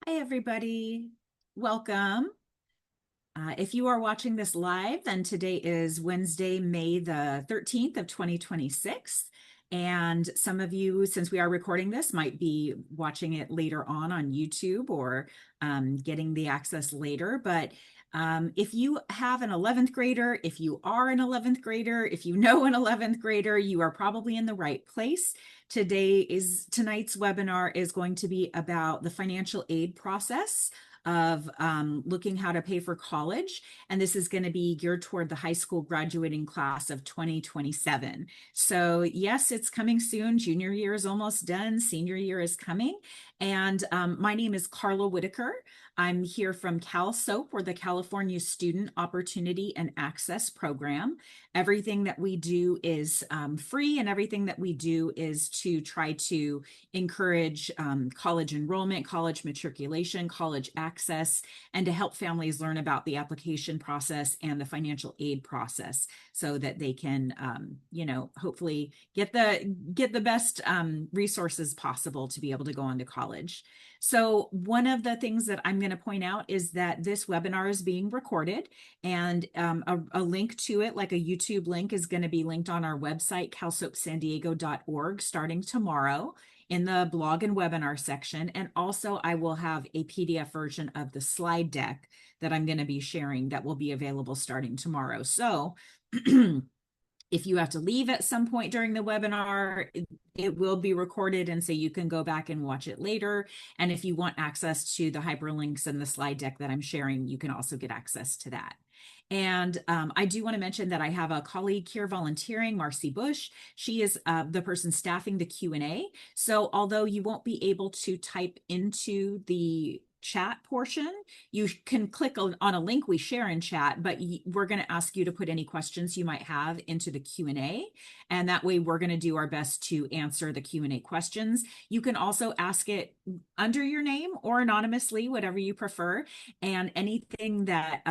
Hi, everybody. Welcome. If you are watching this live, then today is Wednesday, May the 13th of 2026. And some of you, since we are recording this, might be watching it later on YouTube or getting the access later. But if you have an 11th grader, if you are an 11th grader, if you know an 11th grader, you are probably in the right place. Tonight's webinar is going to be about the financial aid process of looking how to pay for college. And this is going to be geared toward the high school graduating class of 2027. So yes, it's coming soon. Junior year is almost done. Senior year is coming. And my name is Carla Whitaker. I'm here from CalSOAP, or the California Student Opportunity and Access Program. Everything that we do is free, and everything that we do is to try to encourage college enrollment, college matriculation, college access, and to help families learn about the application process and the financial aid process so that they can, hopefully get the best resources possible to be able to go on to college. So one of the things that I'm going to point out is that this webinar is being recorded, and a link to it, like a YouTube link, is going to be linked on our website, calsoapsandiego.org, starting tomorrow in the blog and webinar section. And also I will have a PDF version of the slide deck that I'm going to be sharing that will be available starting tomorrow. So if you have to leave at some point during the webinar, it will be recorded, and so you can go back and watch it later. And if you want access to the hyperlinks and the slide deck that I'm sharing, you can also get access to that. And I do want to mention that I have a colleague here volunteering, Marcy Bush. She is the person staffing the Q&A. So although you won't be able to type into the chat portion, you can click on a link we share in chat, but we're going to ask you to put any questions you might have into the Q&A. And that way we're going to do our best to answer the Q&A questions. You can also ask it under your name or anonymously, whatever you prefer. And anything that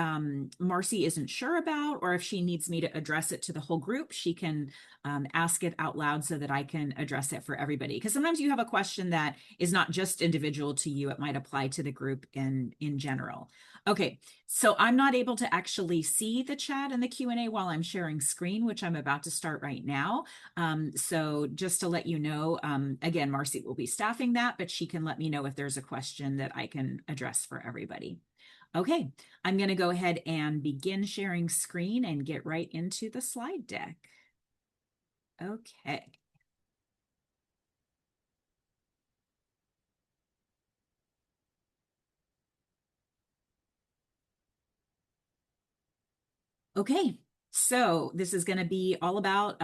Marcy isn't sure about, or if she needs me to address it to the whole group, she can ask it out loud so that I can address it for everybody. Because sometimes you have a question that is not just individual to you, it might apply to the group in general. Okay, so I'm not able to actually see the chat and the Q&A while I'm sharing screen, which I'm about to start right now. So just to let you know, again, Marcy will be staffing that, but she can let me know if there's a question that I can address for everybody. Okay, I'm going to go ahead and begin sharing screen and get right into the slide deck. Okay. Okay, so this is going to be all about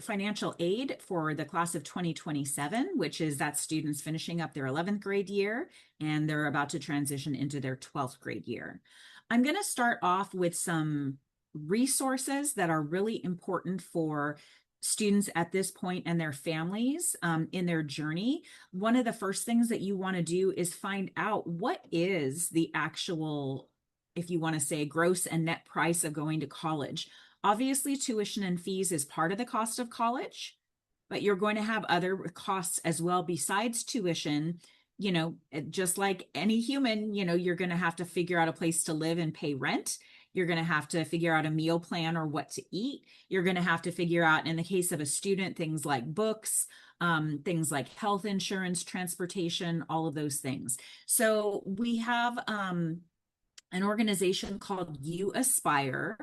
financial aid for the class of 2027, which is that students finishing up their 11th grade year and they're about to transition into their 12th grade year. I'm going to start off with some resources that are really important for students at this point and their families in their journey. One of the first things that you want to do is find out what is the actual, if you want to say, gross and net price of going to college. Obviously, tuition and fees is part of the cost of college, but you're going to have other costs as well besides tuition. Just like any human, you're going to have to figure out a place to live and pay rent. You're going to have to figure out a meal plan or what to eat. You're going to have to figure out, in the case of a student, things like books, things like health insurance, transportation, all of those things. So we have an organization called You Aspire,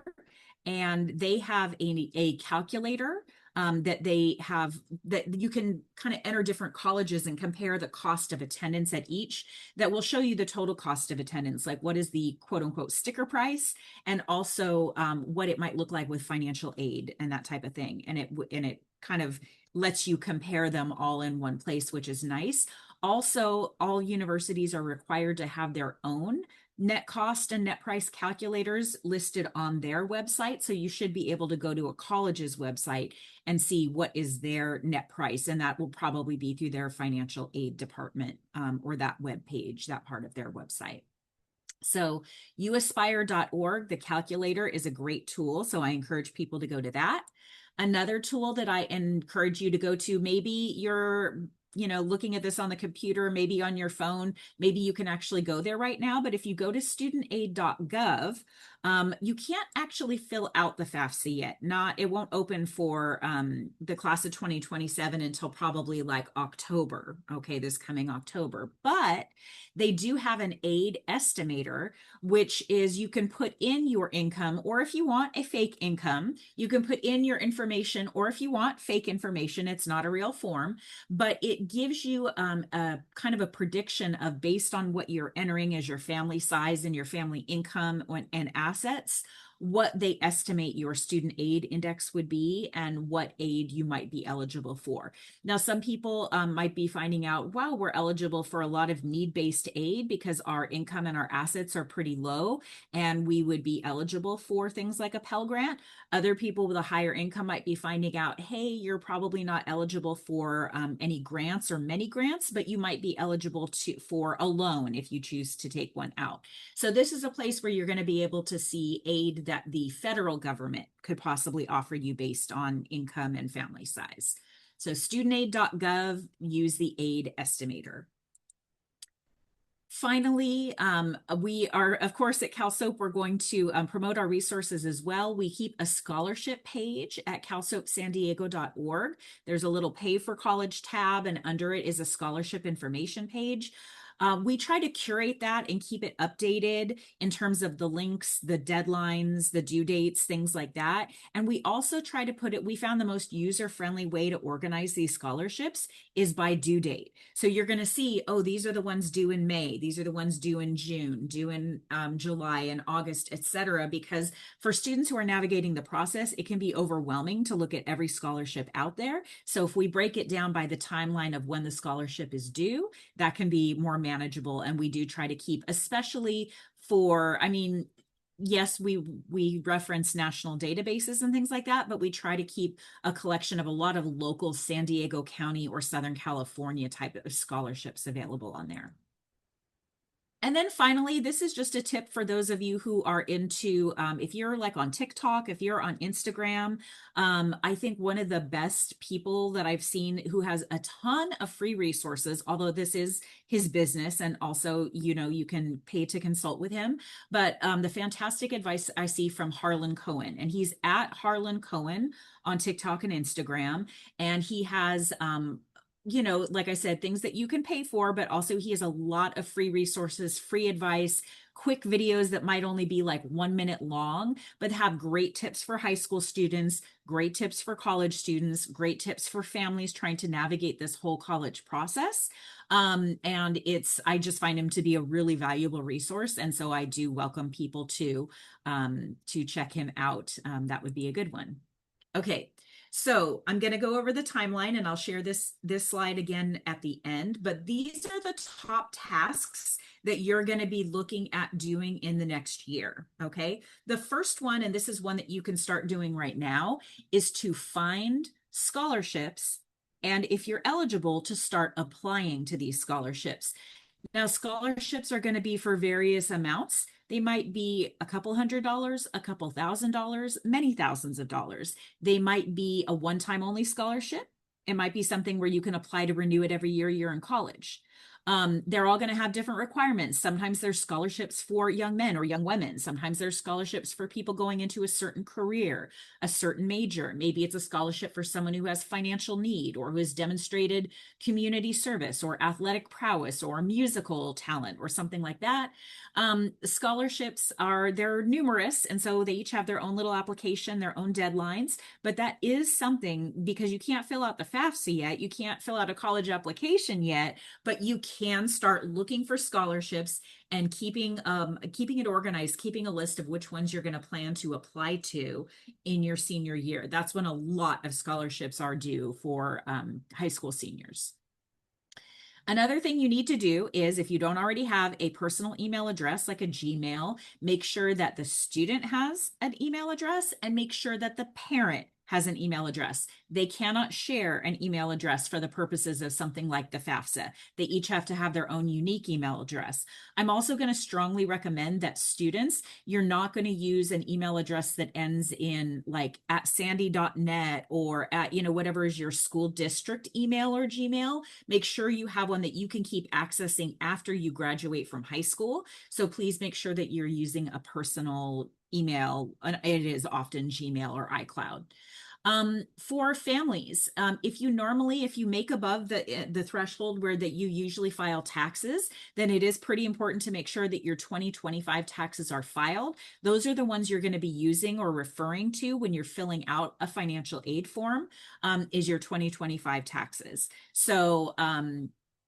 and they have a calculator that they have, that you can kind of enter different colleges and compare the cost of attendance at each, that will show you the total cost of attendance, like what is the quote unquote sticker price, and also what it might look like with financial aid and that type of thing. And it kind of lets you compare them all in one place, which is nice. Also, all universities are required to have their own net cost and net price calculators listed on their website. So you should be able to go to a college's website and see what is their net price. And that will probably be through their financial aid department or that web page, that part of their website. So youaspire.org, the calculator, is a great tool. So I encourage people to go to that. Another tool that I encourage you to go to, maybe you're looking at this on the computer, maybe on your phone, maybe you can actually go there right now. But if you go to studentaid.gov, you can't actually fill out the FAFSA yet. It won't open for the class of 2027 until probably like October, okay, this coming October. But they do have an aid estimator, which is you can put in your income, or if you want a fake income, you can put in your information, or if you want fake information, it's not a real form, but it gives you a kind of a prediction of, based on what you're entering as your family size and your family income and assets, what they estimate your student aid index would be and what aid you might be eligible for. Now, some people might be finding out, wow, we're eligible for a lot of need-based aid because our income and our assets are pretty low, and we would be eligible for things like a Pell Grant. Other people with a higher income might be finding out, hey, you're probably not eligible for any grants or many grants, but you might be eligible for a loan if you choose to take one out. So this is a place where you're going to be able to see aid that the federal government could possibly offer you based on income and family size. So studentaid.gov, use the aid estimator. Finally, we are, of course, at CalSoap, we're going to promote our resources as well. We keep a scholarship page at calsoapsandiego.org. There's a little pay for college tab, and under it is a scholarship information page. We try to curate that and keep it updated in terms of the links, the deadlines, the due dates, things like that. And we also try to we found the most user-friendly way to organize these scholarships is by due date. So you're going to see, oh, these are the ones due in May. These are the ones due in June, due in July and August, etc. Because for students who are navigating the process, it can be overwhelming to look at every scholarship out there. So if we break it down by the timeline of when the scholarship is due, that can be more manageable. And we do try to keep, especially for, yes, we reference national databases and things like that, but we try to keep a collection of a lot of local San Diego County or Southern California type of scholarships available on there. And then finally, this is just a tip for those of you who are into, if you're like on TikTok, if you're on Instagram, I think one of the best people that I've seen who has a ton of free resources, although this is his business and also, you can pay to consult with him, but the fantastic advice I see from Harlan Cohen, and he's at Harlan Cohen on TikTok and Instagram, and he has like I said, things that you can pay for, but also he has a lot of free resources, free advice, quick videos that might only be like 1 minute long, but have great tips for high school students, great tips for college students, great tips for families trying to navigate this whole college process. And I just find him to be a really valuable resource. And so I do welcome people to check him out. That would be a good one. Okay. So I'm going to go over the timeline, and I'll share this slide again at the end, but these are the top tasks that you're going to be looking at doing in the next year, okay? The first one, and this is one that you can start doing right now, is to find scholarships, and if you're eligible, to start applying to these scholarships. Now, scholarships are going to be for various amounts. They might be a couple $100s, a couple $1,000s, many thousands of dollars. They might be a one-time only scholarship. It might be something where you can apply to renew it every year you're in college. They're all going to have different requirements. Sometimes there's scholarships for young men or young women. Sometimes there's scholarships for people going into a certain career, a certain major. Maybe it's a scholarship for someone who has financial need or who has demonstrated community service or athletic prowess or musical talent or something like that. Scholarships they're numerous, and so they each have their own little application, their own deadlines, but that is something, because you can't fill out the FAFSA yet, you can't fill out a college application yet, but you can start looking for scholarships and keeping it organized, keeping a list of which ones you're going to plan to apply to in your senior year. That's when a lot of scholarships are due for high school seniors. Another thing you need to do is, if you don't already have a personal email address like a Gmail, make sure that the student has an email address, and make sure that the parent has an email address. They cannot share an email address for the purposes of something like the FAFSA. They each have to have their own unique email address. I'm also going to strongly recommend that students, you're not going to use an email address that ends in like at sandy.net or at, whatever is your school district email or Gmail. Make sure you have one that you can keep accessing after you graduate from high school. So please make sure that you're using a personal email. It is often Gmail or iCloud. For families, if you make above the threshold where that you usually file taxes, then it is pretty important to make sure that your 2025 taxes are filed. Those are the ones you're going to be using or referring to when you're filling out a financial aid form, is your 2025 taxes. So,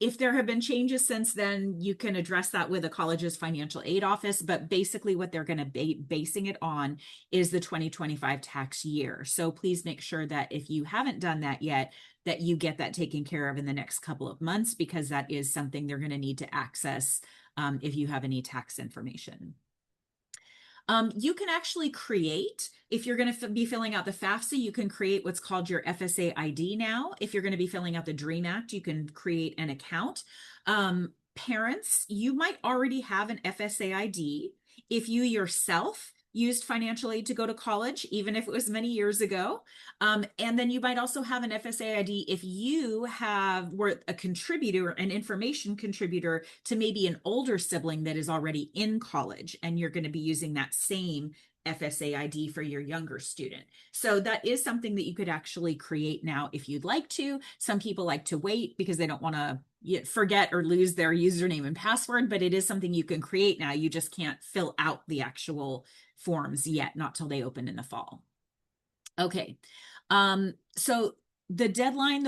if there have been changes since then, you can address that with a college's financial aid office, but basically what they're going to be basing it on is the 2025 tax year. So please make sure that if you haven't done that yet, that you get that taken care of in the next couple of months, because that is something they're going to need to access if you have any tax information. You can actually create, if you're going to be filling out the FAFSA, you can create what's called your FSA ID now. If you're going to be filling out the DREAM Act, you can create an account. Parents, you might already have an FSA ID. If you yourself used financial aid to go to college, even if it was many years ago. And then you might also have an FSA ID if you were a contributor, an information contributor to maybe an older sibling that is already in college, and you're going to be using that same FSA ID for your younger student. So that is something that you could actually create now if you'd like to. Some people like to wait because they don't want to forget or lose their username and password, but it is something you can create now. You just can't fill out the actual forms yet, not till they open in the fall. Okay. So the deadline,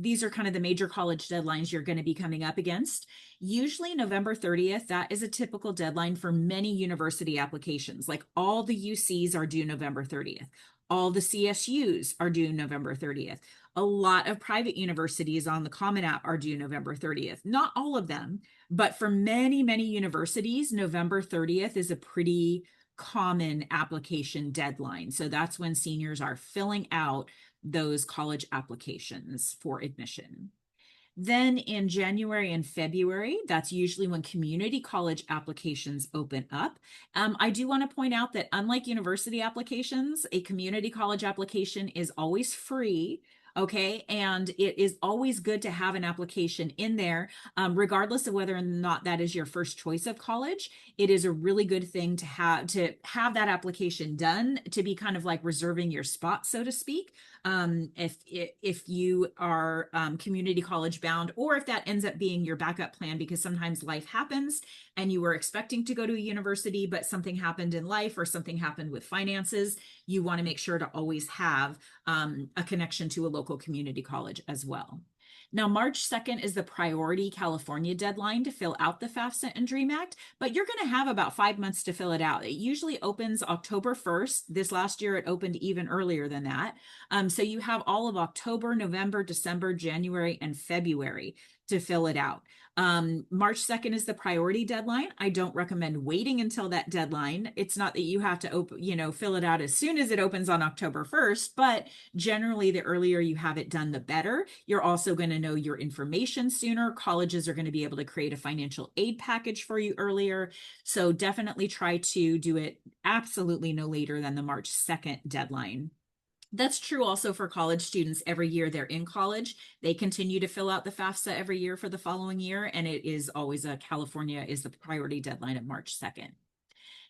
these are kind of the major college deadlines you're going to be coming up against. Usually November 30th, that is a typical deadline for many university applications. Like all the UCs are due November 30th. All the CSUs are due November 30th. A lot of private universities on the Common App are due November 30th. Not all of them, but for many, many universities, November 30th is a pretty common application deadline. So that's when seniors are filling out those college applications for admission. Then in January and February, that's usually when community college applications open up. I do want to point out that unlike university applications, a community college application is always free. Okay, and it is always good to have an application in there, regardless of whether or not that is your first choice of college. It is a really good thing to have that application done, to be kind of like reserving your spot, so to speak. If you are community college bound, or if that ends up being your backup plan, because sometimes life happens and you were expecting to go to a university, but something happened in life or something happened with finances, you want to make sure to always have a connection to a local community college as well. Now, March 2nd is the priority California deadline to fill out the FAFSA and DREAM Act, but you're going to have about 5 months to fill it out. It usually opens October 1st. This last year, it opened even earlier than that. So you have all of October, November, December, January, and February to fill it out. March 2nd is the priority deadline. I don't recommend waiting until that deadline. It's not that you have to fill it out as soon as it opens on October 1st, but generally the earlier you have it done, the better. You're also going to know your information sooner. Colleges are going to be able to create a financial aid package for you earlier. So definitely try to do it absolutely no later than the March 2nd deadline. That's true also for college students. Every year they're in college, they continue to fill out the FAFSA every year for the following year. And it is always California is the priority deadline of March 2nd.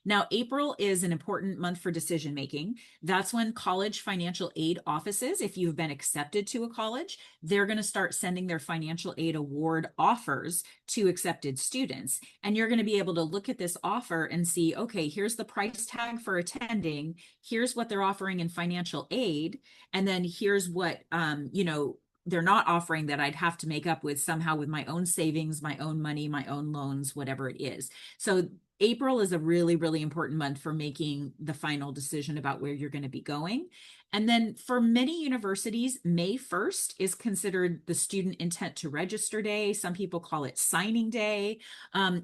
Now, April is an important month for decision making. That's when college financial aid offices, if you've been accepted to a college, they're going to start sending their financial aid award offers to accepted students. And you're going to be able to look at this offer and see, okay, here's the price tag for attending. Here's what they're offering in financial aid. And then here's what, they're not offering that I'd have to make up with somehow with my own savings, my own money, my own loans, whatever it is. So April is a really, really important month for making the final decision about where you're going to be going. And then for many universities, May 1st is considered the student intent to register day. Some people call it signing day.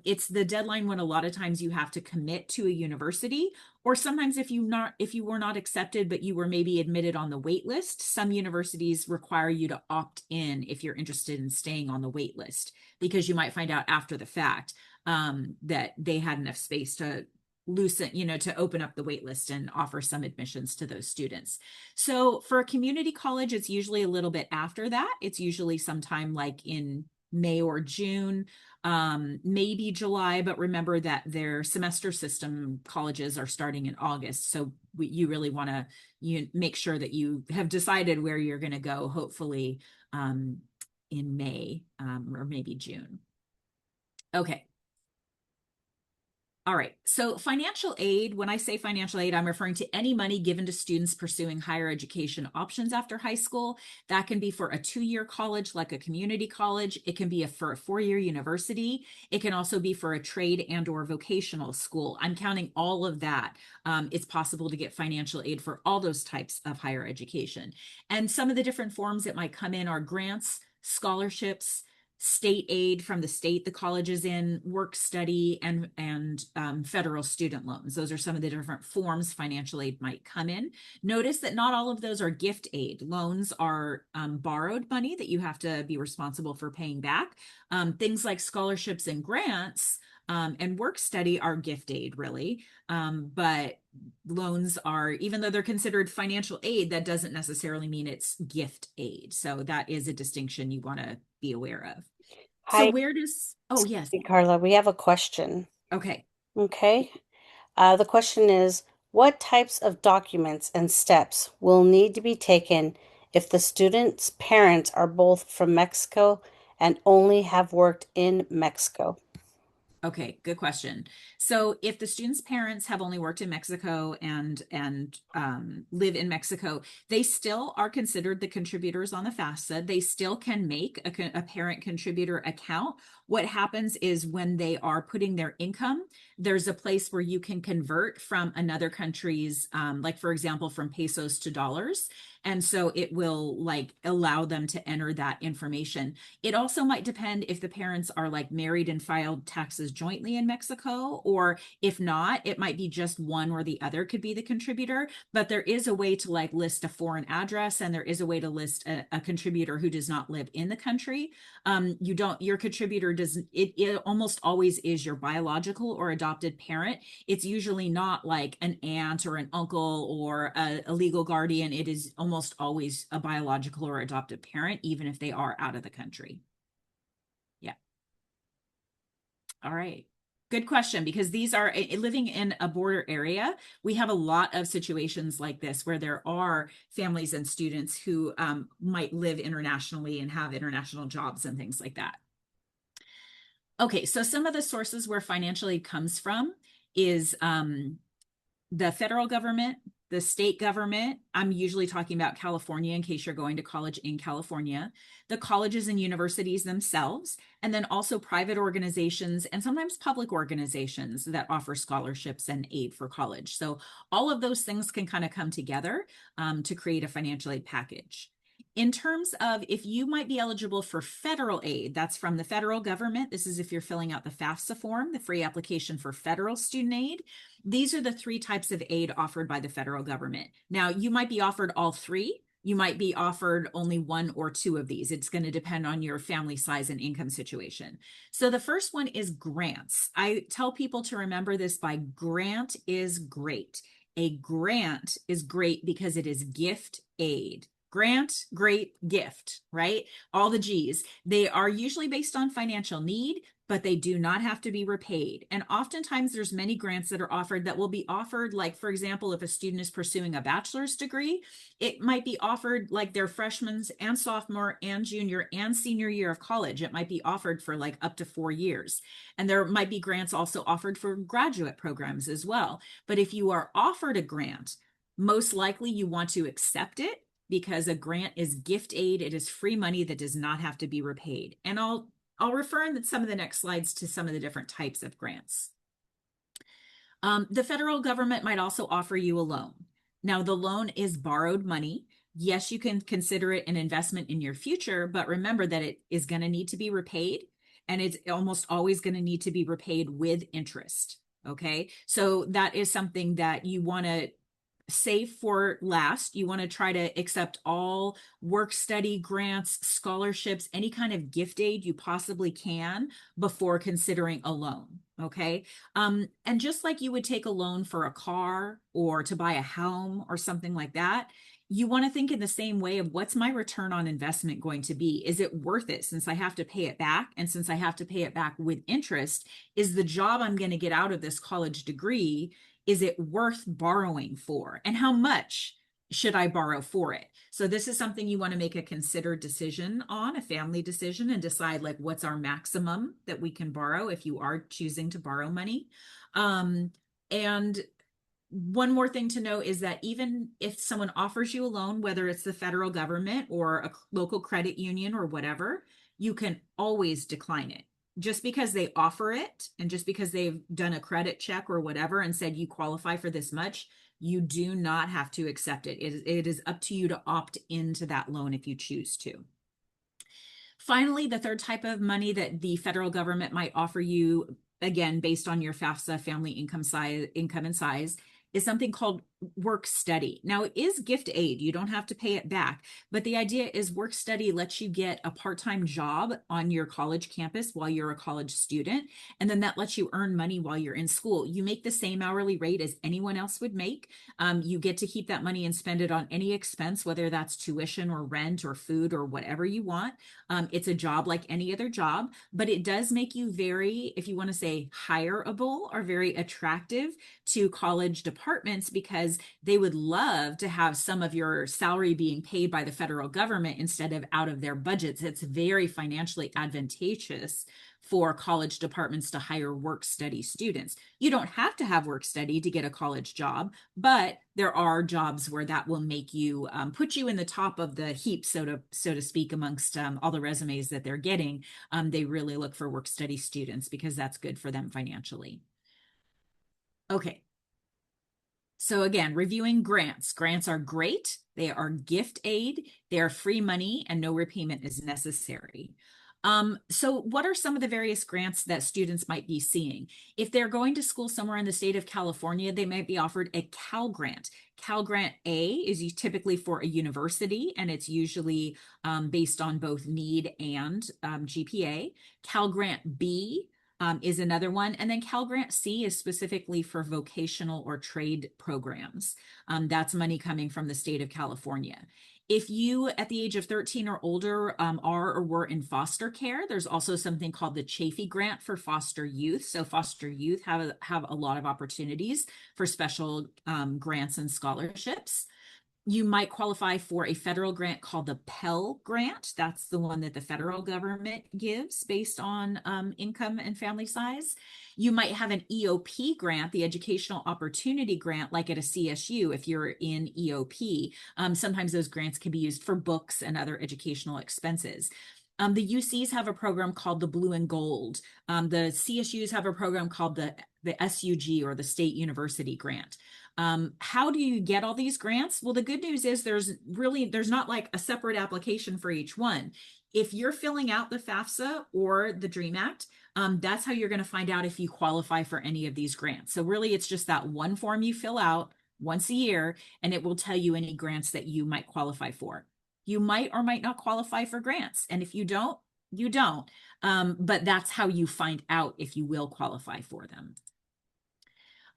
It's the deadline when a lot of times you have to commit to a university, Or sometimes if you were not accepted, but you were maybe admitted on the wait list, some universities require you to opt in if you're interested in staying on the wait list, because you might find out after the fact that they had enough space to loosen, to open up the wait list and offer some admissions to those students. So for a community college, it's usually a little bit after that. It's usually sometime like in May or June, maybe July, but remember that their semester system colleges are starting in August. So you really want to make sure that you have decided where you're going to go, hopefully in May or maybe June. Okay. All right. So financial aid, when I say financial aid, I'm referring to any money given to students pursuing higher education options after high school. That can be for a 2-year college, like a community college. It can be for a 4-year university. It can also be for a trade and or vocational school. I'm counting all of that. It's possible to get financial aid for all those types of higher education. And some of the different forms that might come in are grants, scholarships, state aid from the state the college is in, work study, and federal student loans. Those are some of the different forms financial aid might come in. Notice that not all of those are gift aid. Loans are borrowed money that you have to be responsible for paying back. Things like scholarships and grants and work study are gift aid, really. But loans are, even though they're considered financial aid, that doesn't necessarily mean it's gift aid. So that is a distinction you want to be aware of. So Hi, where does, oh, yes. Carla. We have a question. Okay. Okay. The question is, what types of documents and steps will need to be taken if the student's parents are both from Mexico and only have worked in Mexico? Okay, good question. So if the student's parents have only worked in Mexico and live in Mexico, they still are considered the contributors on the FAFSA. They still can make a parent contributor account. What happens is when they are putting their income, there's a place where you can convert from another country's, like for example, from pesos to dollars. And so it will like allow them to enter that information. It also might depend if the parents are like married and filed taxes jointly in Mexico, or if not, it might be just one or the other could be the contributor. But there is a way to like list a foreign address, and there is a way to list a contributor who does not live in the country. Your contributor doesn't, it almost always is your biological or adopted parent. It's usually not like an aunt or an uncle or a legal guardian. It is almost always a biological or adopted parent, even if they are out of the country. Yeah. All right. Good question, because these are living in a border area. We have a lot of situations like this where there are families and students who might live internationally and have international jobs and things like that. Okay, so some of the sources where financial aid comes from is the federal government, the state government. I'm usually talking about California in case you're going to college in California, the colleges and universities themselves, and then also private organizations and sometimes public organizations that offer scholarships and aid for college. So all of those things can kind of come together to create a financial aid package. In terms of if you might be eligible for federal aid, that's from the federal government. This is if you're filling out the FAFSA form, the free application for federal student aid. These are the 3 types of aid offered by the federal government. Now, you might be offered all 3. You might be offered only 1 or 2 of these. It's going to depend on your family size and income situation. So the first one is grants. I tell people to remember this by grant is great. A grant is great because it is gift aid. Grant, great, gift, right? All the G's. They are usually based on financial need, but they do not have to be repaid. And oftentimes there's many grants that are offered that will be offered, like, for example, if a student is pursuing a bachelor's degree, it might be offered like their freshman and sophomore and junior and senior year of college. It might be offered for like up to 4 years. And there might be grants also offered for graduate programs as well. But if you are offered a grant, most likely you want to accept it, because a grant is gift aid. It is free money that does not have to be repaid. And I'll refer in some of the next slides to some of the different types of grants. The federal government might also offer you a loan. Now, the loan is borrowed money. Yes, you can consider it an investment in your future, but remember that it is going to need to be repaid, and it's almost always going to need to be repaid with interest. Okay. So that is something that you want to save for last. You want to try to accept all work study grants, scholarships, any kind of gift aid you possibly can before considering a loan. Okay. And just like you would take a loan for a car or to buy a home or something like that, you want to think in the same way of what's my return on investment going to be? Is it worth it since I have to pay it back? And since I have to pay it back with interest, is the job I'm going to get out of this college degree, is it worth borrowing for? And how much should I borrow for it? So this is something you want to make a considered decision on, a family decision, and decide like what's our maximum that we can borrow if you are choosing to borrow money. And one more thing to know is that even if someone offers you a loan, whether it's the federal government or a local credit union or whatever, you can always decline it. Just because they offer it and just because they've done a credit check or whatever and said you qualify for this much, you do not have to accept it. It is up to you to opt into that loan if you choose to. Finally, the third type of money that the federal government might offer you, again, based on your FAFSA family income and size, is something called work study. Now, it is gift aid. You don't have to pay it back. But the idea is work study lets you get a part-time job on your college campus while you're a college student. And then that lets you earn money while you're in school. You make the same hourly rate as anyone else would make. You get to keep that money and spend it on any expense, whether that's tuition or rent or food or whatever you want. It's a job like any other job, but it does make you very, if you want to say hireable or very attractive to college departments because they would love to have some of your salary being paid by the federal government instead of out of their budgets. It's very financially advantageous for college departments to hire work study students. You don't have to have work study to get a college job, but there are jobs where that will make you put you in the top of the heap, so to speak, amongst all the resumes that they're getting. They really look for work study students because that's good for them financially. Okay. So again, reviewing grants. Grants are great. They are gift aid. They are free money and no repayment is necessary. So what are some of the various grants that students might be seeing? If they're going to school somewhere in the state of California, they might be offered a Cal Grant. Cal Grant A is typically for a university, and it's usually based on both need and GPA. Cal Grant B is another one. And then Cal Grant C is specifically for vocational or trade programs. That's money coming from the state of California. If you, at the age of 13 or older, are or were in foster care, there's also something called the Chafee Grant for foster youth. So foster youth have a lot of opportunities for special grants and scholarships. You might qualify for a federal grant called the Pell Grant. That's the one that the federal government gives based on income and family size. You might have an EOP grant, the Educational Opportunity Grant, like at a CSU if you're in EOP. Sometimes those grants can be used for books and other educational expenses. The UCs have a program called the Blue and Gold. The CSUs have a program called the SUG, or the State University Grant. How do you get all these grants? Well, the good news is there's not like a separate application for each one. If you're filling out the FAFSA or the DREAM Act, that's how you're going to find out if you qualify for any of these grants. So really, it's just that one form you fill out once a year, and it will tell you any grants that you might qualify for. You might or might not qualify for grants. And if you don't, you don't. But that's how you find out if you will qualify for them.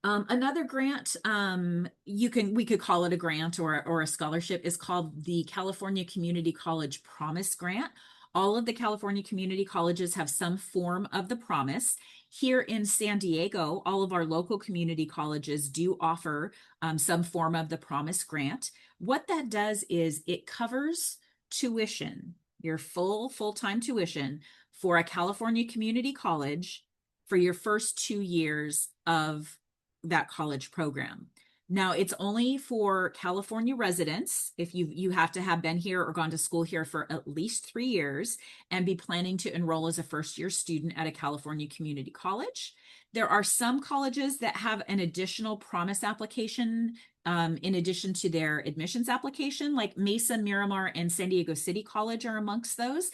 Another grant, we could call it a grant or a scholarship, is called the California Community College Promise Grant. All of the California community colleges have some form of the promise. Here in San Diego, all of our local community colleges do offer some form of the promise grant. What that does is it covers tuition, your full-time tuition for a California community college for your first 2 years of that college program. Now, it's only for California residents. If you have to have been here or gone to school here for at least 3 years and be planning to enroll as a first-year student at a California community college. There are some colleges that have an additional promise application in addition to their admissions application, like Mesa, Miramar, and San Diego City College are amongst those.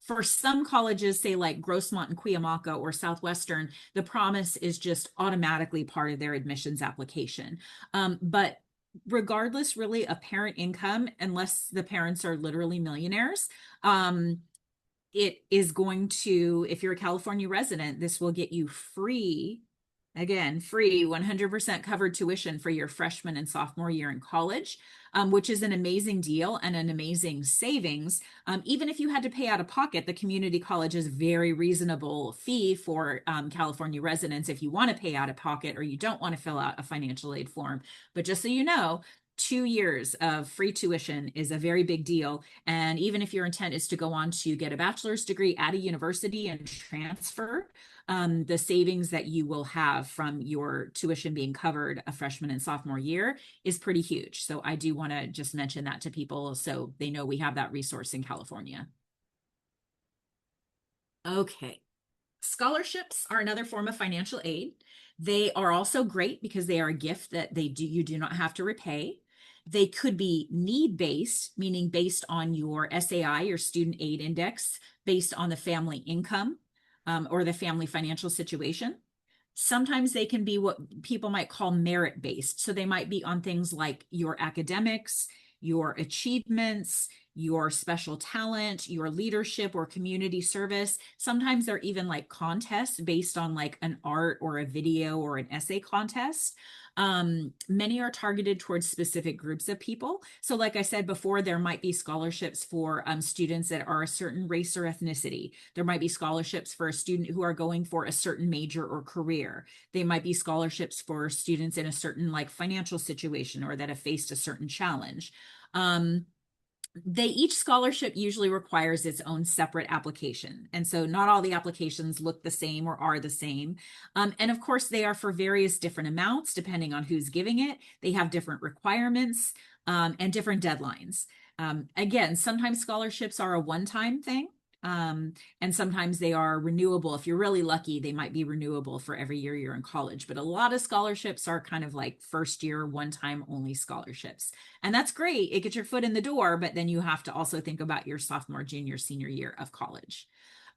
For some colleges, say like Grossmont and Cuyamaca or Southwestern, the promise is just automatically part of their admissions application. But regardless really of parent income, unless the parents are literally millionaires, it is going to, if you're a California resident, this will get you free, again, free 100% covered tuition for your freshman and sophomore year in college, which is an amazing deal and an amazing savings. Even if you had to pay out of pocket, the community college is very reasonable fee for California residents if you want to pay out of pocket or you don't want to fill out a financial aid form. But just so you know, 2 years of free tuition is a very big deal. And even if your intent is to go on to get a bachelor's degree at a university and transfer, the savings that you will have from your tuition being covered a freshman and sophomore year is pretty huge. So I do want to just mention that to people so they know we have that resource in California. Okay. Scholarships are another form of financial aid. They are also great because they are a gift that you do not have to repay. They could be need-based, meaning based on your SAI, your student aid index, based on the family income or the family financial situation. Sometimes they can be what people might call merit-based. So they might be on things like your academics, your achievements, your special talent, your leadership or community service. Sometimes they're even like contests based on like an art or a video or an essay contest. Many are targeted towards specific groups of people. So like I said before, there might be scholarships for students that are a certain race or ethnicity. There might be scholarships for a student who are going for a certain major or career. They might be scholarships for students in a certain like financial situation or that have faced a certain challenge. Each scholarship usually requires its own separate application. And so not all the applications look the same or are the same. And of course, they are for various different amounts, depending on who's giving it. They have different requirements and different deadlines. Again, sometimes scholarships are a one-time thing. And sometimes they are renewable. If you're really lucky, they might be renewable for every year you're in college. But a lot of scholarships are kind of like first year, one-time only scholarships. And that's great. It gets your foot in the door, but then you have to also think about your sophomore, junior, senior year of college.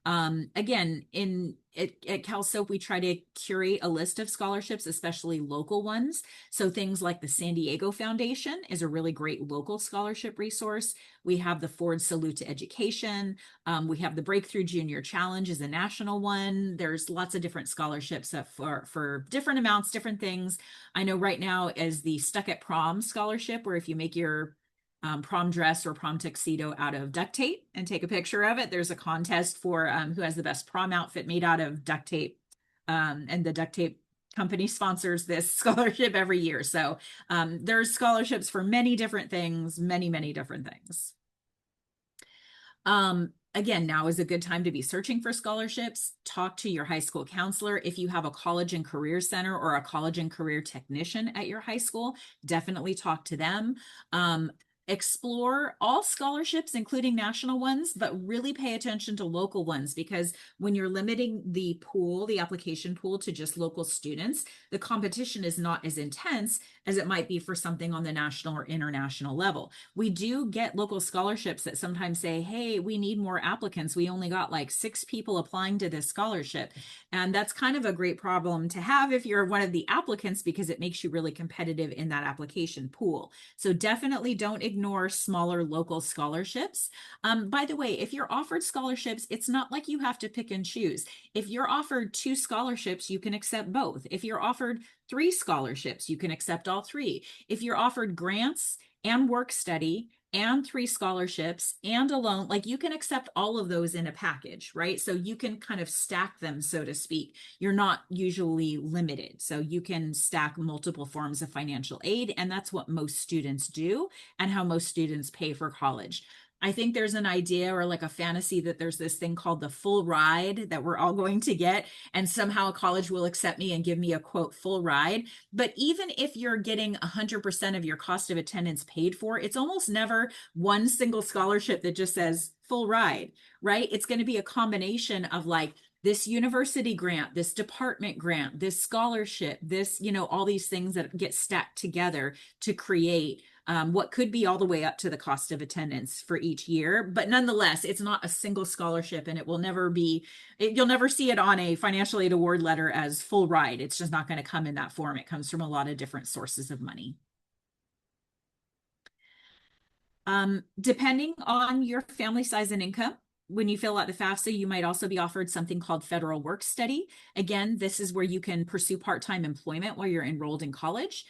Again, at CalSoap, we try to curate a list of scholarships, especially local ones. So things like the San Diego Foundation is a really great local scholarship resource. We have the Ford Salute to Education. We have the Breakthrough Junior Challenge is a national one. There's lots of different scholarships for different amounts, different things. I know right now is the Stuck at Prom scholarship, where if you make your prom dress or prom tuxedo out of duct tape and take a picture of it, there's a contest for who has the best prom outfit made out of duct tape. And the duct tape company sponsors this scholarship every year. So there's scholarships for many different things, many different things. Again, now is a good time to be searching for scholarships. Talk to your high school counselor. If you have a college and career center or a college and career technician at your high school, definitely talk to them. Explore all scholarships, including national ones, but really pay attention to local ones, because when you're limiting the pool, the application pool, to just local students, the competition is not as intense as it might be for something on the national or international level. We do get local scholarships that sometimes say, hey, we need more applicants. We only got like 6 people applying to this scholarship. And that's kind of a great problem to have if you're one of the applicants, because it makes you really competitive in that application pool. So definitely don't ignore smaller local scholarships. By the way, if you're offered scholarships, it's not like you have to pick and choose. If you're offered 2 scholarships, you can accept both. If you're offered 3 scholarships, you can accept all 3. If you're offered grants and work study and 3 scholarships and a loan, like you can accept all of those in a package, right? So you can kind of stack them, so to speak. You're not usually limited. So you can stack multiple forms of financial aid, and that's what most students do and how most students pay for college. I think there's an idea or like a fantasy that there's this thing called the full ride that we're all going to get, and somehow a college will accept me and give me a quote full ride. But even if you're getting 100% of your cost of attendance paid for, it's almost never one single scholarship that just says full ride, right? It's going to be a combination of like this university grant, this department grant, this scholarship, this, all these things that get stacked together to create what could be all the way up to the cost of attendance for each year. But nonetheless, it's not a single scholarship, and it will never be, you'll never see it on a financial aid award letter as full ride. It's just not going to come in that form. It comes from a lot of different sources of money. Depending on your family size and income, when you fill out the FAFSA, you might also be offered something called federal work study. Again, this is where you can pursue part-time employment while you're enrolled in college.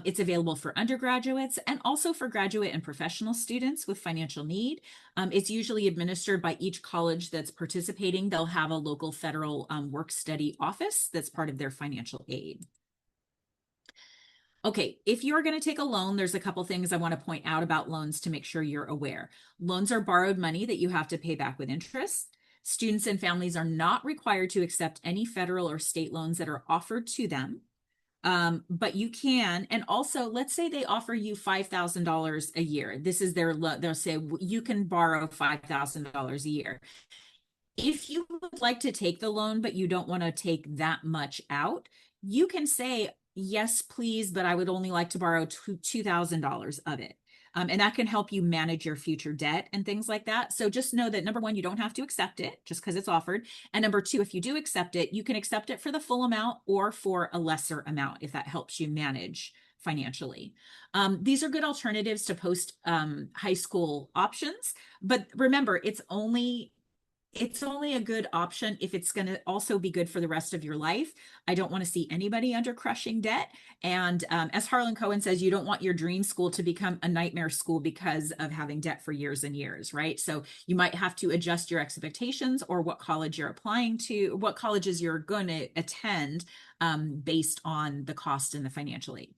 It's available for undergraduates and also for graduate and professional students with financial need. It's usually administered by each college that's participating. They'll have a local federal work study office that's part of their financial aid. Okay, if you're going to take a loan, there's a couple things I want to point out about loans to make sure you're aware. Loans are borrowed money that you have to pay back with interest. Students and families are not required to accept any federal or state loans that are offered to them. But you can, and also let's say they offer you $5,000 a year. This is their loan. They'll say you can borrow $5,000 a year. If you would like to take the loan, but you don't want to take that much out, you can say, yes, please, but I would only like to borrow $2,000 of it. And that can help you manage your future debt and things like that. So just know that number one, you don't have to accept it just because it's offered. And number two, if you do accept it, you can accept it for the full amount or for a lesser amount if that helps you manage financially. These are good alternatives to post high school options. But remember, it's only a good option if it's going to also be good for the rest of your life. I don't want to see anybody under crushing debt. And as Harlan Cohen says, you don't want your dream school to become a nightmare school because of having debt for years and years, right? So you might have to adjust your expectations or what college you're applying to, what colleges you're going to attend based on the cost and the financial aid.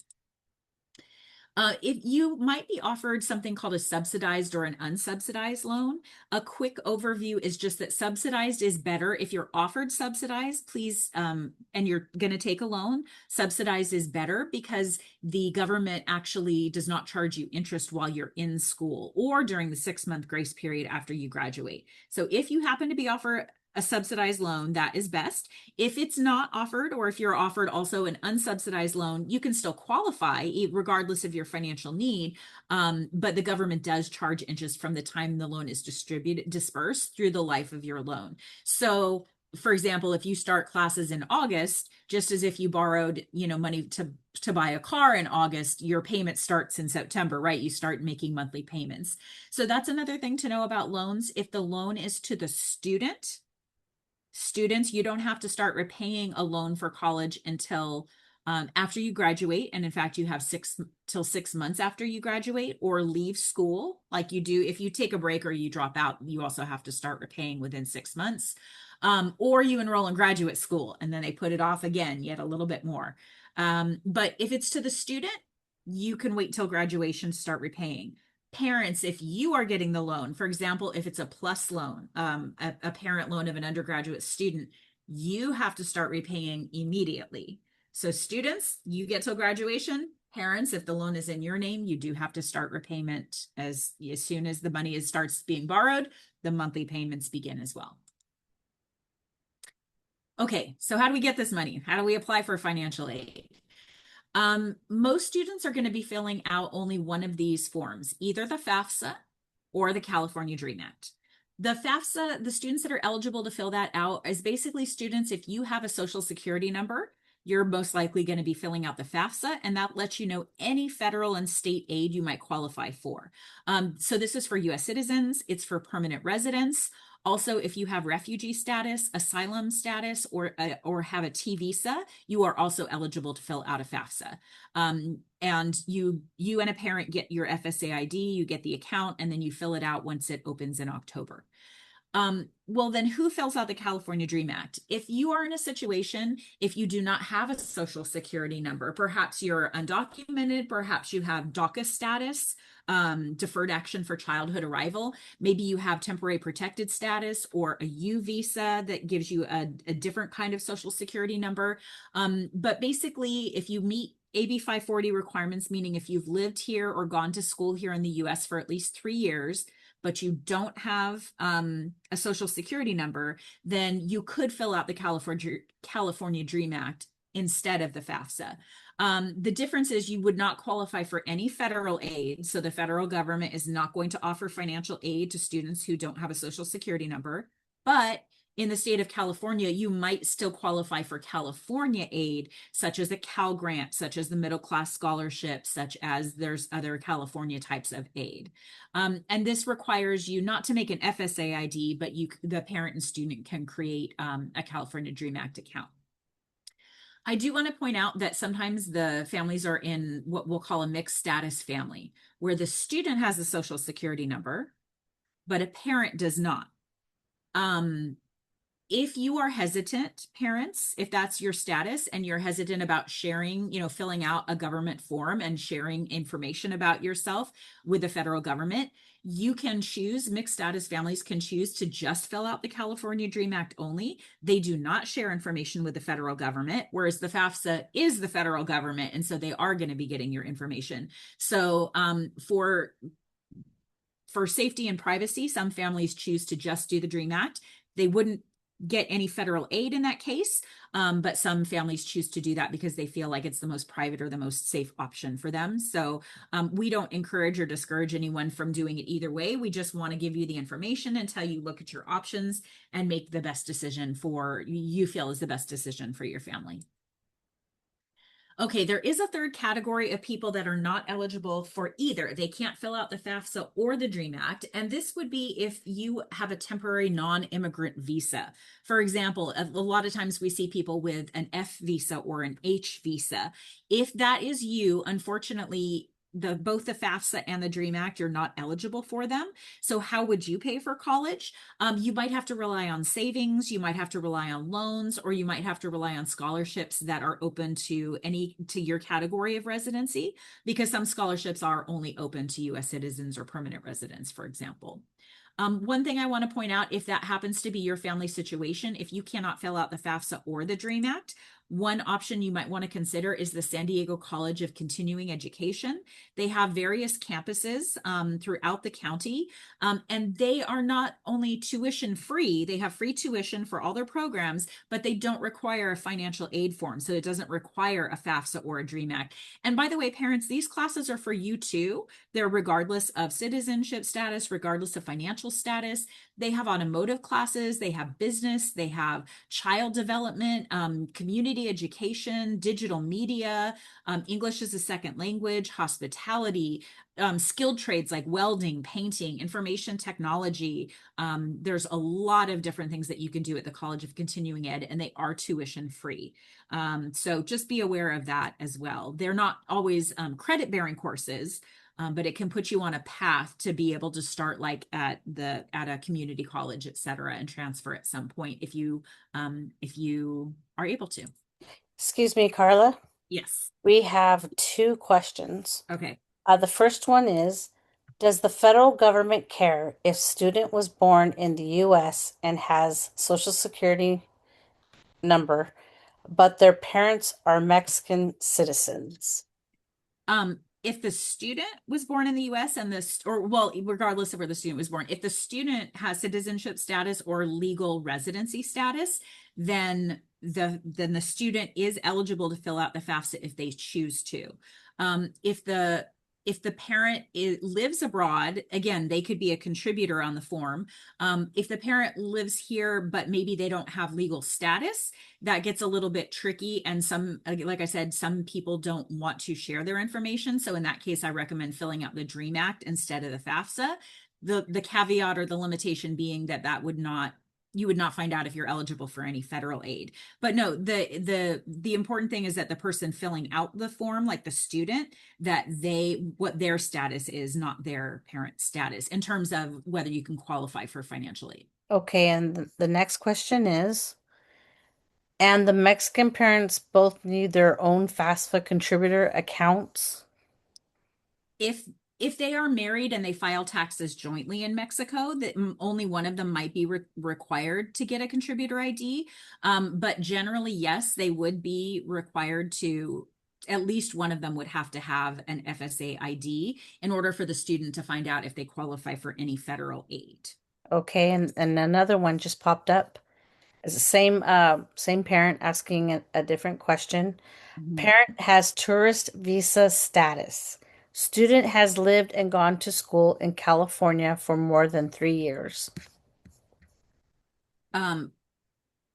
If you might be offered something called a subsidized or an unsubsidized loan, a quick overview is just that subsidized is better. If you're offered subsidized, please, and you're going to take a loan, subsidized is better because the government actually does not charge you interest while you're in school or during the 6-month grace period after you graduate. So if you happen to be offered a subsidized loan, that is best. If it's not offered, or if you're offered also an unsubsidized loan, you can still qualify regardless of your financial need. But the government does charge interest from the time the loan is dispersed through the life of your loan. So for example, if you start classes in August, just as if you borrowed, money to buy a car in August, your payment starts in September, right? You start making monthly payments. So that's another thing to know about loans. If the loan is to the students, you don't have to start repaying a loan for college until after you graduate. And in fact, you have 6 months after you graduate or leave school, like you do. If you take a break or you drop out, you also have to start repaying within 6 months. Or you enroll in graduate school and then they put it off again, yet a little bit more. But if it's to the student, you can wait till graduation to start repaying. Parents, if you are getting the loan, for example, if it's a plus loan, a parent loan of an undergraduate student, you have to start repaying immediately. So students, you get till graduation. Parents, if the loan is in your name, you do have to start repayment as soon as the money starts being borrowed, the monthly payments begin as well. Okay, so how do we get this money? How do we apply for financial aid? Most students are going to be filling out only one of these forms, either the FAFSA or the California Dream Act. The FAFSA, the students that are eligible to fill that out is basically students, if you have a social security number, you're most likely going to be filling out the FAFSA, and that lets you know any federal and state aid you might qualify for. So this is for US citizens, it's for permanent residents. Also, if you have refugee status, asylum status, or have a T visa, you are also eligible to fill out a FAFSA. And you and a parent get your FSA ID, you get the account, and then you fill it out once it opens in October. Well, then who fills out the California Dream Act? If you are in a situation, if you do not have a social security number, perhaps you're undocumented, perhaps you have DACA status, deferred action for childhood arrival, maybe you have temporary protected status or a U visa that gives you a different kind of social security number. But basically, if you meet AB 540 requirements, meaning if you've lived here or gone to school here in the US for at least 3 years, but you don't have a social security number, then you could fill out the California Dream Act instead of the FAFSA. The difference is you would not qualify for any federal aid. So the federal government is not going to offer financial aid to students who don't have a social security number. But in the state of California, you might still qualify for California aid, such as a Cal Grant, such as the middle class scholarship, such as there's other California types of aid. And this requires you not to make an FSA ID, but the parent and student can create a California Dream Act account. I do want to point out that sometimes the families are in what we'll call a mixed status family, where the student has a social security number, but a parent does not. Um, if you are hesitant, parents, if that's your status and you're hesitant about sharing, filling out a government form and sharing information about yourself with the federal government, you can choose, mixed status families can choose to just fill out the California Dream Act only. They do not share information with the federal government, whereas the FAFSA is the federal government. And so they are going to be getting your information. So for safety and privacy, some families choose to just do the Dream Act. They wouldn't get any federal aid in that case, but some families choose to do that because they feel like it's the most private or the most safe option for them. So we don't encourage or discourage anyone from doing it either way. We just want to give you the information and tell you look at your options and make the best decision for you feel is the best decision for your family. Okay, there is a third category of people that are not eligible for either. They can't fill out the FAFSA or the DREAM Act. And this would be if you have a temporary non-immigrant visa. For example, a lot of times we see people with an F visa or an H visa. If that is you, unfortunately, both the FAFSA and the DREAM Act, you're not eligible for them. So how would you pay for college? You might have to rely on savings, you might have to rely on loans, or you might have to rely on scholarships that are open to your category of residency, because some scholarships are only open to US citizens or permanent residents, for example. One thing I want to point out, if that happens to be your family situation, if you cannot fill out the FAFSA or the DREAM Act, one option you might want to consider is the San Diego College of Continuing Education. They have various campuses throughout the county, and they are not only tuition free, they have free tuition for all their programs, but they don't require a financial aid form. So it doesn't require a FAFSA or a DREAM Act. And by the way, parents, these classes are for you too. They're regardless of citizenship status, regardless of financial status. They have automotive classes, they have business, they have child development, community education, digital media, English as a second language, hospitality, skilled trades like welding, painting, information technology. There's a lot of different things that you can do at the College of Continuing Ed, and they are tuition free. So just be aware of that as well. They're not always credit bearing courses. But it can put you on a path to be able to start like at a community college, et cetera, and transfer at some point if you are able to. Excuse me, Carla. Yes. We have two questions. Okay. The first one is, does the federal government care if student was born in the U.S. and has Social Security number, but their parents are Mexican citizens? If the student was born in the US or regardless of where the student was born, if the student has citizenship status or legal residency status, then the student is eligible to fill out the FAFSA if they choose to. If the parent lives abroad, again, they could be a contributor on the form. If the parent lives here, but maybe they don't have legal status, that gets a little bit tricky. And like I said, some people don't want to share their information. So in that case, I recommend filling out the DREAM Act instead of the FAFSA. The caveat or the limitation being that you would not find out if you're eligible for any federal aid. But no, the important thing is that the person filling out the form, like the student, that what their status is, not their parent status, in terms of whether you can qualify for financial aid. Okay, and the next question is, and the Mexican parents both need their own FAFSA contributor accounts? If they are married and they file taxes jointly in Mexico, that only one of them might be required to get a contributor ID. But generally, yes, they would be required to, at least one of them would have to have an FSA ID in order for the student to find out if they qualify for any federal aid. Okay, and another one just popped up. It's the same parent asking a different question. Mhm. Parent has tourist visa status. Student has lived and gone to school in California for more than 3 years. Um,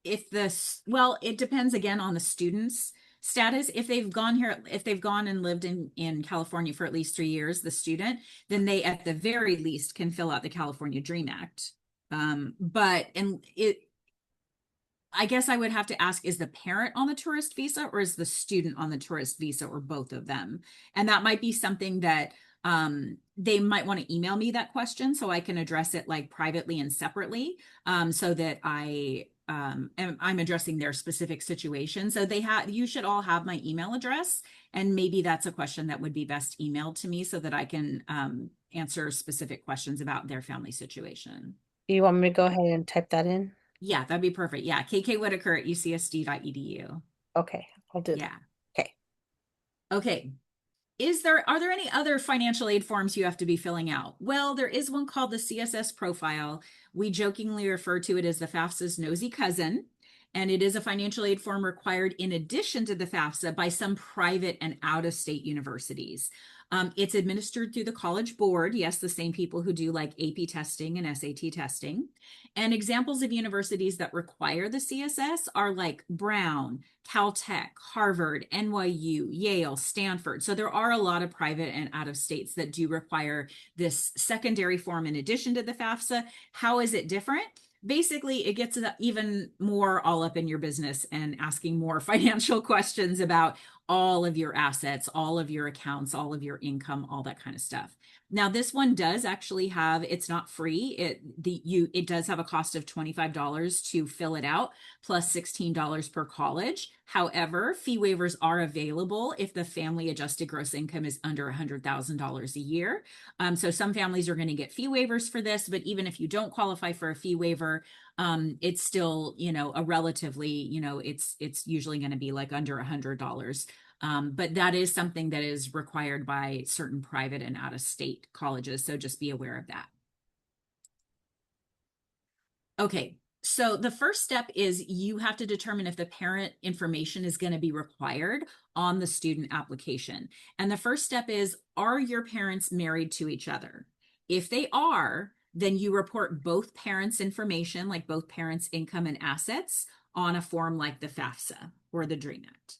if this, well, it depends again on the student's status. If they've gone here, if they've gone and lived in California for at least 3 years, the student, then they at the very least can fill out the California Dream Act. But and it I guess I would have to ask, is the parent on the tourist visa or is the student on the tourist visa or both of them? And that might be something that they might want to email me that question so I can address it like privately and separately, so that I'm addressing their specific situation. So you should all have my email address, and maybe that's a question that would be best emailed to me so that I can answer specific questions about their family situation. You want me to go ahead and type that in? Yeah, that'd be perfect. Yeah, kkwhitaker@ucsd.edu. Okay, I'll do that. Yeah. Okay. Okay. Are there any other financial aid forms you have to be filling out? Well, there is one called the CSS profile. We jokingly refer to it as the FAFSA's nosy cousin, and it is a financial aid form required in addition to the FAFSA by some private and out-of-state universities. It's administered through the College Board. Yes, the same people who do like AP testing and SAT testing. And examples of universities that require the CSS are like Brown, Caltech, Harvard, NYU, Yale, Stanford. So there are a lot of private and out of states that do require this secondary form in addition to the FAFSA. How is it different? Basically, it gets even more all up in your business and asking more financial questions about all of your assets, all of your accounts, all of your income, all that kind of stuff. Now, this one does actually have, it's not free. It does have a cost of $25 to fill it out, plus $16 per college. However, fee waivers are available if the family adjusted gross income is under $100,000 a year. So some families are going to get fee waivers for this, but even if you don't qualify for a fee waiver, it's still, a relatively, it's usually going to be like under $100. But that is something that is required by certain private and out of state colleges. So just be aware of that. Okay. So the first step is you have to determine if the parent information is going to be required on the student application. And the first step is, are your parents married to each other? If they are, then you report both parents' information, like both parents' income and assets, on a form like the FAFSA or the DREAM Act.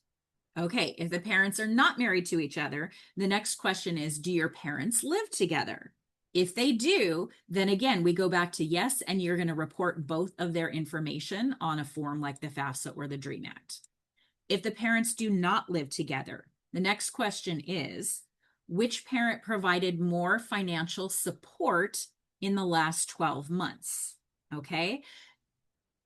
Okay, if the parents are not married to each other, the next question is, do your parents live together? If they do, then again, we go back to yes, and you're going to report both of their information on a form like the FAFSA or the DREAM Act. If the parents do not live together, the next question is, which parent provided more financial support in the last 12 months? Okay,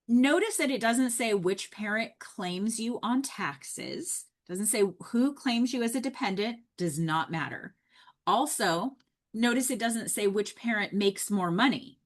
notice that it doesn't say which parent claims you on taxes, doesn't say who claims you as a dependent, does not matter. Also, notice it doesn't say which parent makes more money.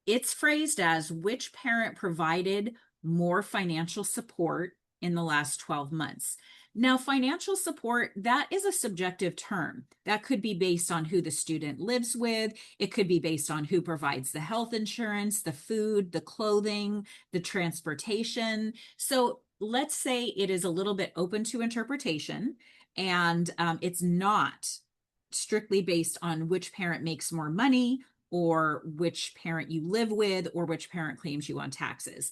It's phrased as which parent provided more financial support in the last 12 months. Now, financial support, that is a subjective term. That could be based on who the student lives with. It could be based on who provides the health insurance, the food, the clothing, the transportation. So let's say it is a little bit open to interpretation, and it's not strictly based on which parent makes more money or which parent you live with or which parent claims you on taxes.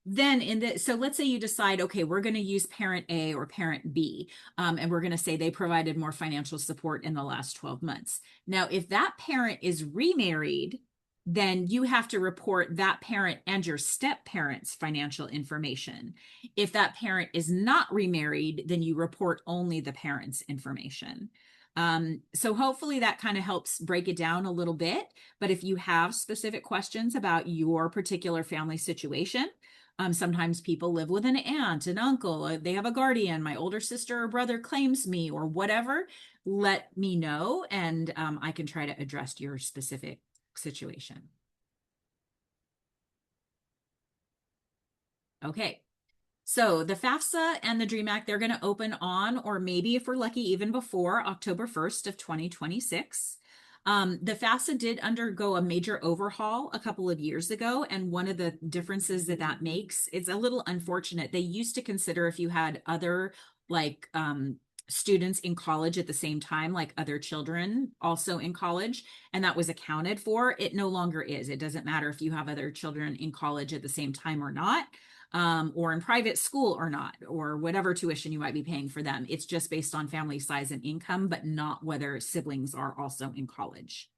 Then so let's say you decide, okay, we're going to use parent A or parent B, and we're going to say they provided more financial support in the last 12 months. Now, if that parent is remarried, then you have to report that parent and your step parent's financial information. If that parent is not remarried, then you report only the parent's information. So hopefully that kind of helps break it down a little bit. But if you have specific questions about your particular family situation, sometimes people live with an aunt, an uncle, they have a guardian, my older sister or brother claims me, or whatever, let me know, and I can try to address your specific situation. Okay. So the FAFSA and the DREAM Act, they're going to open on, or maybe if we're lucky, even before October 1st of 2026. The FAFSA did undergo a major overhaul a couple of years ago, and one of the differences that that makes, it's a little unfortunate. They used to consider if you had other like students in college at the same time, like other children also in college, and that was accounted for. It no longer is. It doesn't matter if you have other children in college at the same time or not. Or in private school or not, or whatever tuition you might be paying for them. It's just based on family size and income, but not whether siblings are also in college.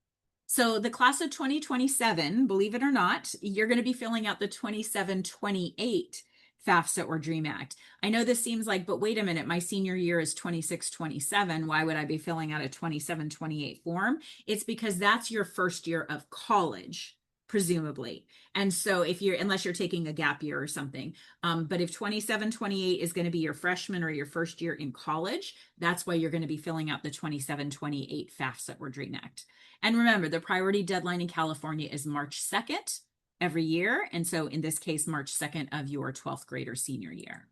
So the class of 2027, believe it or not, you're going to be filling out the 27-28 FAFSA or DREAM Act. I know this seems like, but wait a minute, my senior year is 26-27. Why would I be filling out a 27-28 form? It's because that's your first year of college, presumably. And so if you're, unless you're taking a gap year or something, but if 27-28 is going to be your freshman or your first year in college, that's why you're going to be filling out the 27-28 FAFSA or DREAM Act. And remember, the priority deadline in California is March 2nd every year. And so in this case, March 2nd of your 12th grade or senior year.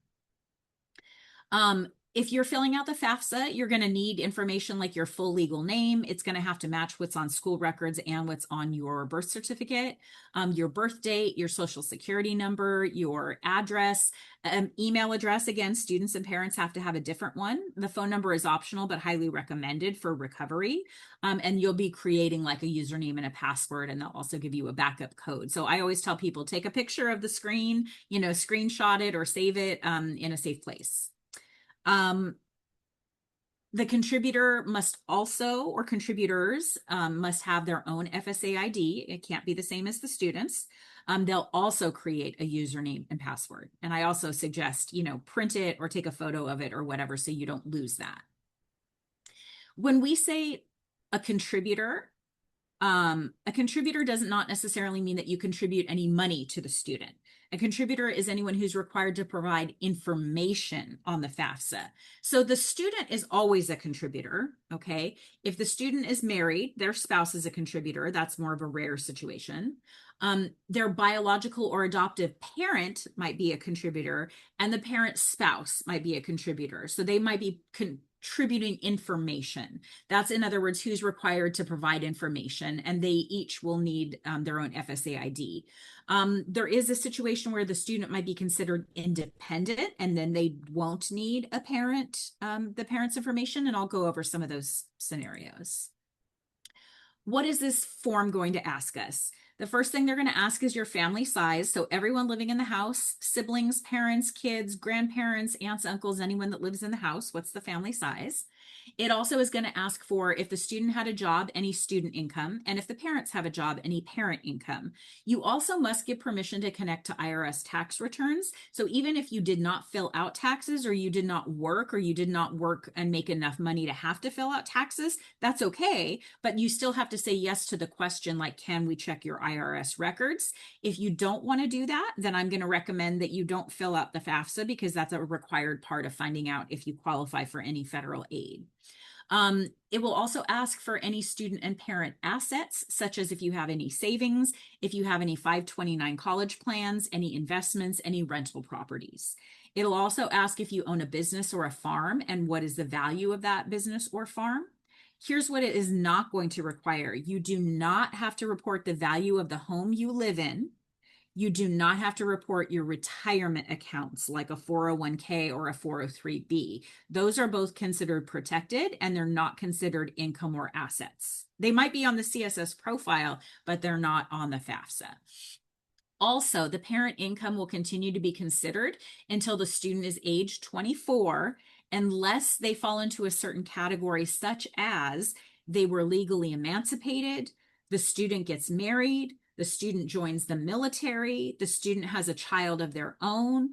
If you're filling out the FAFSA, you're going to need information like your full legal name. It's going to have to match what's on school records and what's on your birth certificate, your birth date, your social security number, your address, email address. Again, students and parents have to have a different one. The phone number is optional, but highly recommended for recovery. And you'll be creating like a username and a password, and they'll also give you a backup code. So I always tell people, take a picture of the screen, screenshot it or save it in a safe place. The contributor must also, or contributors must have their own FSA ID. It can't be the same as the students. They'll also create a username and password. And I also suggest, print it or take a photo of it or whatever so you don't lose that. When we say a contributor does not necessarily mean that you contribute any money to the student. A contributor is anyone who's required to provide information on the FAFSA. So the student is always a contributor, okay? If the student is married, their spouse is a contributor. That's more of a rare situation. Their biological or adoptive parent might be a contributor, and the parent's spouse might be a contributor. So they might be contributing information. That's, in other words, who's required to provide information, and they each will need their own FSA ID. There is a situation where the student might be considered independent, and then they won't need a parent, the parent's information, and I'll go over some of those scenarios. What is this form going to ask us? The first thing they're going to ask is your family size. So everyone living in the house, siblings, parents, kids, grandparents, aunts, uncles, anyone that lives in the house, what's the family size? It also is going to ask for if the student had a job, any student income, and if the parents have a job, any parent income. You also must give permission to connect to IRS tax returns. So even if you did not fill out taxes, or you did not work, or you did not work and make enough money to have to fill out taxes, that's okay. But you still have to say yes to the question, like, can we check your IRS records? If you don't want to do that, then I'm going to recommend that you don't fill out the FAFSA, because that's a required part of finding out if you qualify for any federal aid. It will also ask for any student and parent assets, such as if you have any savings, if you have any 529 college plans, any investments, any rental properties. It'll also ask if you own a business or a farm, and what is the value of that business or farm. Here's what it is not going to require. You do not have to report the value of the home you live in. You do not have to report your retirement accounts like a 401k or a 403b. Those are both considered protected, and they're not considered income or assets. They might be on the CSS profile, but they're not on the FAFSA. Also, the parent income will continue to be considered until the student is age 24, unless they fall into a certain category, such as they were legally emancipated, the student gets married, the student joins the military, the student has a child of their own,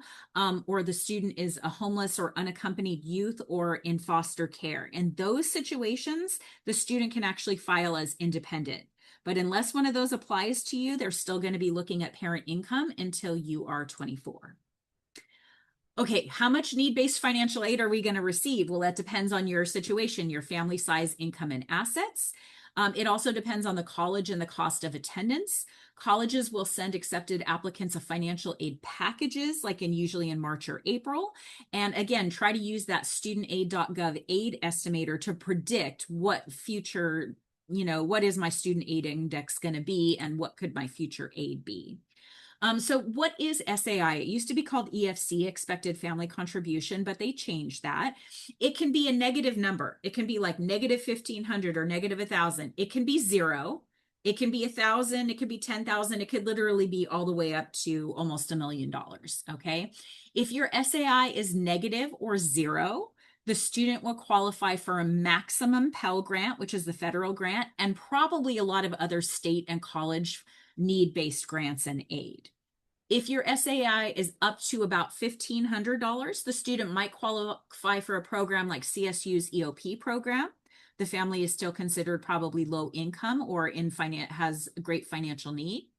or the student is a homeless or unaccompanied youth or in foster care. In those situations, the student can actually file as independent. But unless one of those applies to you, they're still going to be looking at parent income until you are 24. Okay, how much need-based financial aid are we going to receive? Well, that depends on your situation, your family size, income, and assets. It also depends on the college and the cost of attendance. Colleges will send accepted applicants of financial aid packages, like usually in March or April. And again, try to use that studentaid.gov aid estimator to predict what future what is my student aid index going to be and what could my future aid be? So what is SAI? It used to be called EFC, expected family contribution, but they changed that. It can be a negative number. It can be like negative 1,500 or negative 1,000. It can be zero. It can be 1,000. It could be 10,000. It could literally be all the way up to almost $1 million. Okay. If your SAI is negative or zero, the student will qualify for a maximum Pell Grant, which is the federal grant, and probably a lot of other state and college need-based grants and aid. If your SAI is up to about $1,500, the student might qualify for a program like CSU's EOP program. The family is still considered probably low income or has great financial need.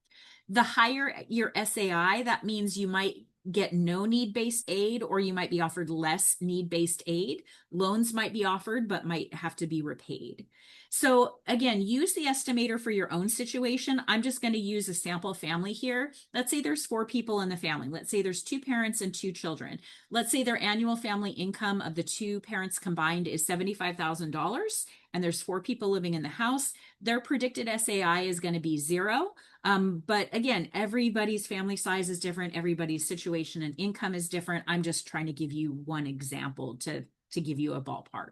The higher your SAI, that means you might get no need-based aid, or you might be offered less need-based aid. Loans might be offered, but might have to be repaid. So again, use the estimator for your own situation. I'm just going to use a sample family here. Let's say there's 4 people in the family. Let's say there's 2 parents and 2 children. Let's say their annual family income of the 2 parents combined is $75,000, and there's 4 people living in the house. Their predicted SAI is going to be 0. But again, everybody's family size is different. Everybody's situation and income is different. I'm just trying to give you one example to give you a ballpark.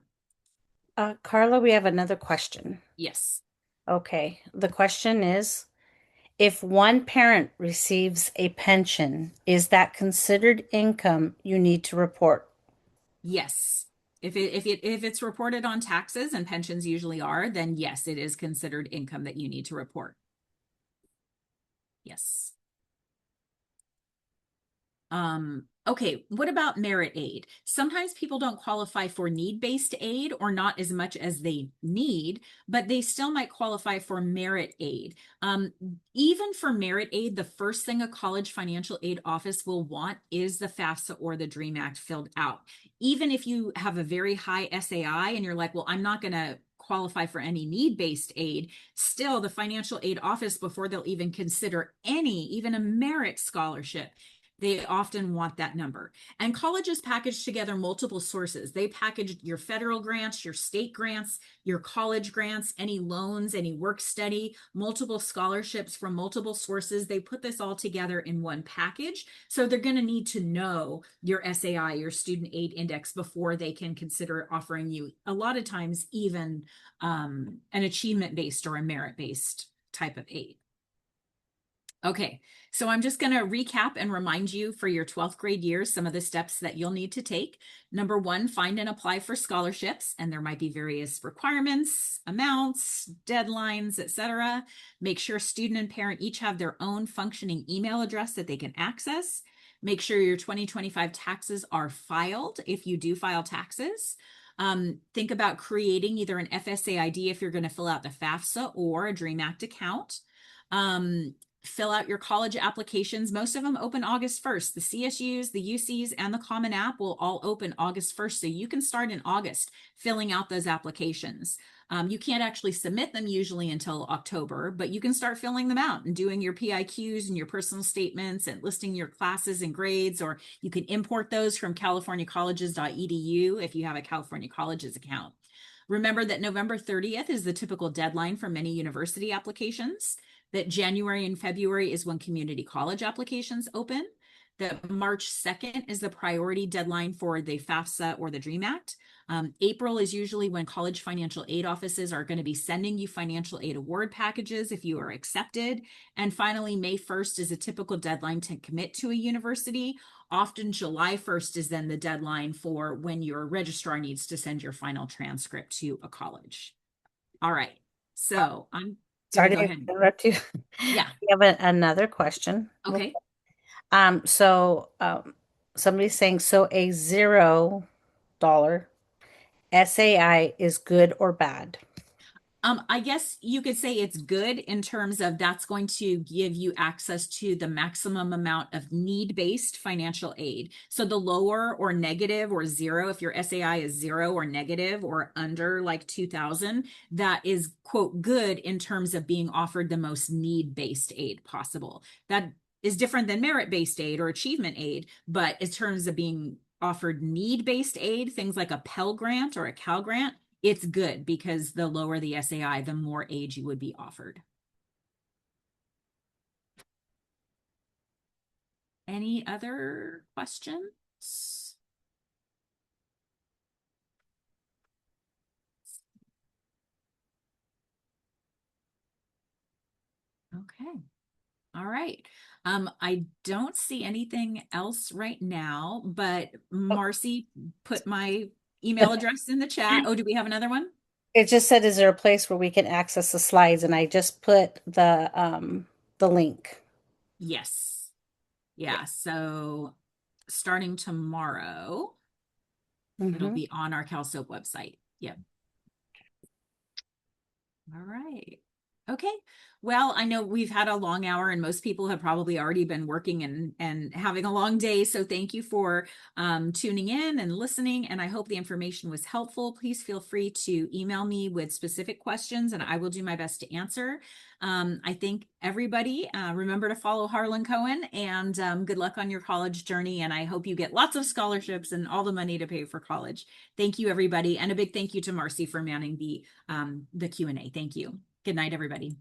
Carla, we have another question. Yes. Okay. The question is, if one parent receives a pension, is that considered income you need to report? Yes. If it's reported on taxes, and pensions usually are, then yes, it is considered income that you need to report. Yes. Okay, what about merit aid? Sometimes people don't qualify for need-based aid or not as much as they need, but they still might qualify for merit aid. Even for merit aid, the first thing a college financial aid office will want is the FAFSA or the DREAM Act filled out. Even if you have a very high SAI and you're like, well, I'm not going to qualify for any need-based aid, still the financial aid office, before they'll even consider even a merit scholarship, they often want that number. And colleges package together multiple sources. They package your federal grants, your state grants, your college grants, any loans, any work study, multiple scholarships from multiple sources. They put this all together in one package. So they're going to need to know your SAI, your student aid index, before they can consider offering you, a lot of times, even an achievement-based or a merit-based type of aid. Okay, so I'm just going to recap and remind you for your 12th grade years some of the steps that you'll need to take. Number 1, find and apply for scholarships, and there might be various requirements, amounts, deadlines, etc. Make sure student and parent each have their own functioning email address that they can access. Make sure your 2025 taxes are filed if you do file taxes. Think about creating either an FSA ID if you're going to fill out the FAFSA or a DREAM Act account. Fill out your college applications. Most of them open August 1st. The CSUs, the UCs, and the Common App will all open August 1st. So you can start in August filling out those applications. You can't actually submit them usually until October, but you can start filling them out and doing your PIQs and your personal statements and listing your classes and grades, or you can import those from californiacolleges.edu if you have a California Colleges account. Remember that November 30th is the typical deadline for many university applications, that January and February is when community college applications open, that March 2nd is the priority deadline for the FAFSA or the DREAM Act. April is usually when college financial aid offices are going to be sending you financial aid award packages if you are accepted. And finally, May 1st is a typical deadline to commit to a university. Often July 1st is then the deadline for when your registrar needs to send your final transcript to a college. All right, so I'm going Sorry to go to ahead. interrupt you. Yeah. We have another question. Okay. Somebody's saying, so a $0 SAI is good or bad? I guess you could say it's good in terms of that's going to give you access to the maximum amount of need-based financial aid. So the lower or negative or 0, if your SAI is 0 or negative or under like 2,000, that is, quote, good in terms of being offered the most need-based aid possible. That is different than merit-based aid or achievement aid, but in terms of being offered need-based aid, things like a Pell Grant or a Cal Grant, it's good because the lower the SAI, the more age you would be offered. Any other questions? Okay. All right. I don't see anything else right now, but Marcy put my email address in the chat. Oh, do we have another one? It just said, is there a place where we can access the slides? And I just put the link. Yes. Yeah. Yeah. So starting tomorrow, it'll Mm-hmm. be on our CalSoap website. Yep. All right. Okay. Well, I know we've had a long hour and most people have probably already been working and having a long day. So thank you for tuning in and listening. And I hope the information was helpful. Please feel free to email me with specific questions and I will do my best to answer. I think everybody remember to follow Harlan Cohen and good luck on your college journey. And I hope you get lots of scholarships and all the money to pay for college. Thank you, everybody. And a big thank you to Marcy for manning the Q&A. Thank you. Good night, everybody.